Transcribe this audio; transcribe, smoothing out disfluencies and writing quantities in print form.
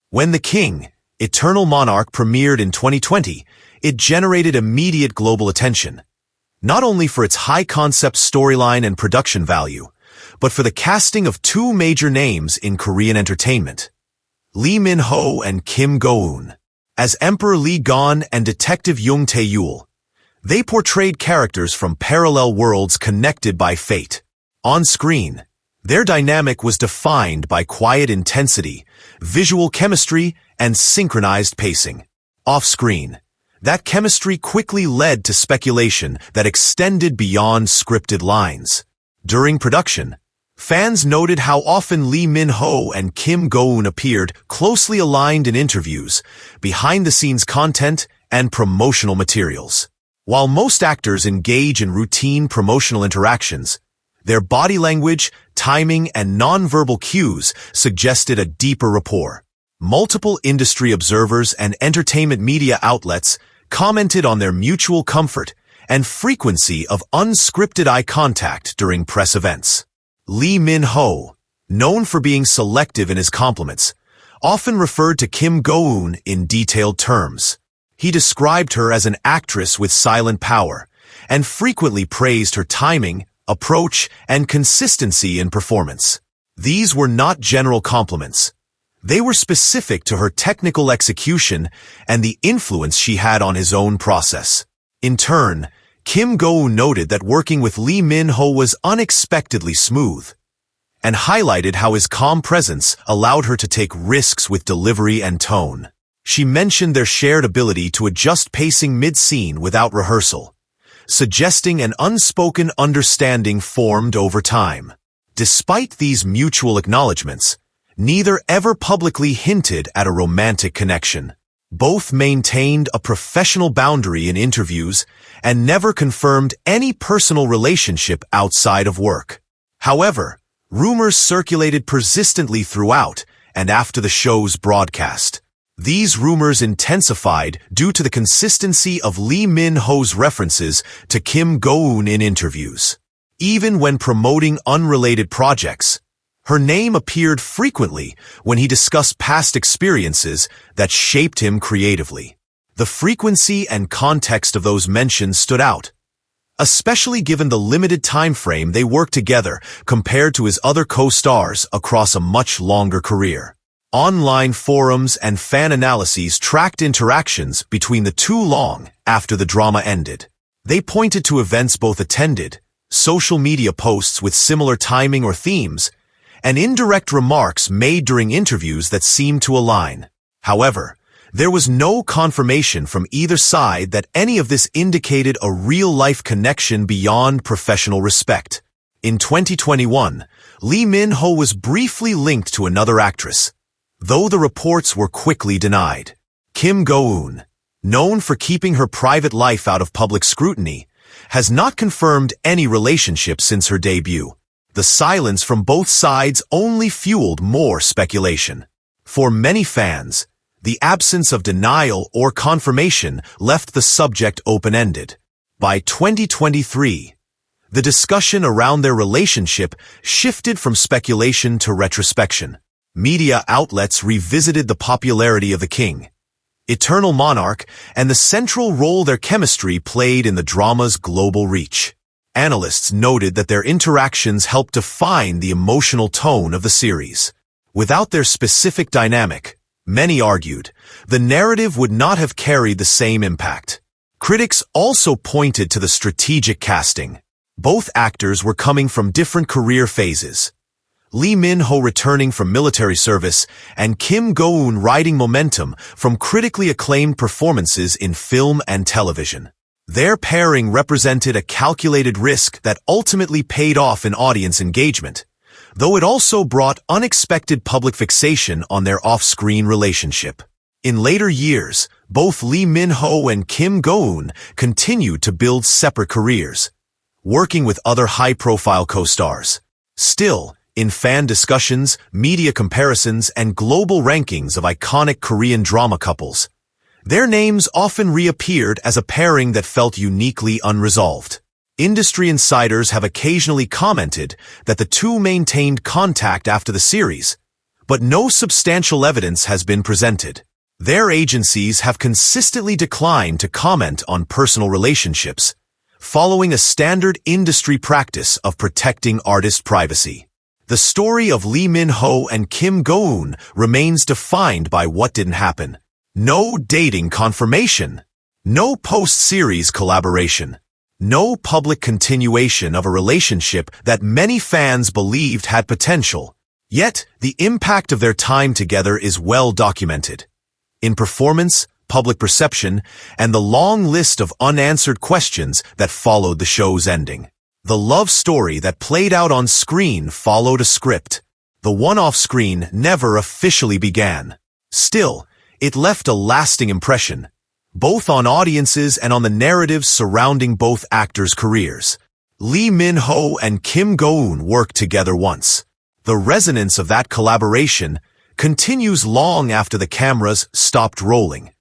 When The King, Eternal Monarch premiered in 2020, it generated immediate global attention, not only for its high-concept storyline and production value, but for the casting of two major names in Korean entertainment, Lee Min-ho and Kim Go-eun. As Emperor Lee Gon and Detective Jung Tae-yul, they portrayed characters from parallel worlds connected by fate. On screen, their dynamic was defined by quiet intensity, visual chemistry, and synchronized pacing. Off-screen, that chemistry quickly led to speculation that extended beyond scripted lines. During production, fans noted how often Lee Min-ho and Kim Go-eun appeared closely aligned in interviews, behind-the-scenes content, and promotional materials. While most actors engage in routine promotional interactions, their body language, timing, and nonverbal cues suggested a deeper rapport. Multiple industry observers and entertainment media outlets commented on their mutual comfort and frequency of unscripted eye contact during press events. Lee Min-ho, known for being selective in his compliments, often referred to Kim Go-eun in detailed terms. He described her as an actress with silent power and frequently praised her timing, approach, and consistency in performance. These were not general compliments. They were specific to her technical execution and the influence she had on his own process. In turn, Kim Go-eun noted that working with Lee Min-ho was unexpectedly smooth, and highlighted how his calm presence allowed her to take risks with delivery and tone. She mentioned their shared ability to adjust pacing mid-scene without rehearsal, suggesting an unspoken understanding formed over time. Despite these mutual acknowledgments, neither ever publicly hinted at a romantic connection. Both maintained a professional boundary in interviews and never confirmed any personal relationship outside of work. However, rumors circulated persistently throughout and after the show's broadcast. These rumors intensified due to the consistency of Lee Min-ho's references to Kim Go-eun in interviews. Even when promoting unrelated projects, her name appeared frequently when he discussed past experiences that shaped him creatively. The frequency and context of those mentions stood out, especially given the limited time frame they worked together compared to his other co-stars across a much longer career. Online forums and fan analyses tracked interactions between the two long after the drama ended. They pointed to events both attended, social media posts with similar timing or themes, and indirect remarks made during interviews that seemed to align. However, there was no confirmation from either side that any of this indicated a real-life connection beyond professional respect. In 2021, Lee Min-ho was briefly linked to another actress, though the reports were quickly denied. Kim Go-eun, known for keeping her private life out of public scrutiny, has not confirmed any relationship since her debut. The silence from both sides only fueled more speculation. For many fans, the absence of denial or confirmation left the subject open-ended. By 2023, the discussion around their relationship shifted from speculation to retrospection. Media outlets revisited the popularity of The King, Eternal Monarch, and the central role their chemistry played in the drama's global reach. Analysts noted that their interactions helped define the emotional tone of the series. Without their specific dynamic, many argued, the narrative would not have carried the same impact. Critics also pointed to the strategic casting. Both actors were coming from different career phases, Lee Min-ho returning from military service and Kim Go-eun riding momentum from critically acclaimed performances in film and television. Their pairing represented a calculated risk that ultimately paid off in audience engagement, though it also brought unexpected public fixation on their off-screen relationship. In later years, both Lee Min-ho and Kim Go-eun continued to build separate careers, working with other high-profile co-stars. Still, in fan discussions, media comparisons, and global rankings of iconic Korean drama couples, their names often reappeared as a pairing that felt uniquely unresolved. Industry insiders have occasionally commented that the two maintained contact after the series, but no substantial evidence has been presented. Their agencies have consistently declined to comment on personal relationships, following a standard industry practice of protecting artist privacy. The story of Lee Min-ho and Kim Go-eun remains defined by what didn't happen. No dating confirmation. No post-series collaboration. No public continuation of a relationship that many fans believed had potential. Yet, the impact of their time together is well documented. In performance, public perception, and the long list of unanswered questions that followed the show's ending. The love story that played out on screen followed a script. The one off screen never officially began. Still, it left a lasting impression, both on audiences and on the narratives surrounding both actors' careers. Lee Min-ho and Kim Go-eun worked together once. The resonance of that collaboration continues long after the cameras stopped rolling.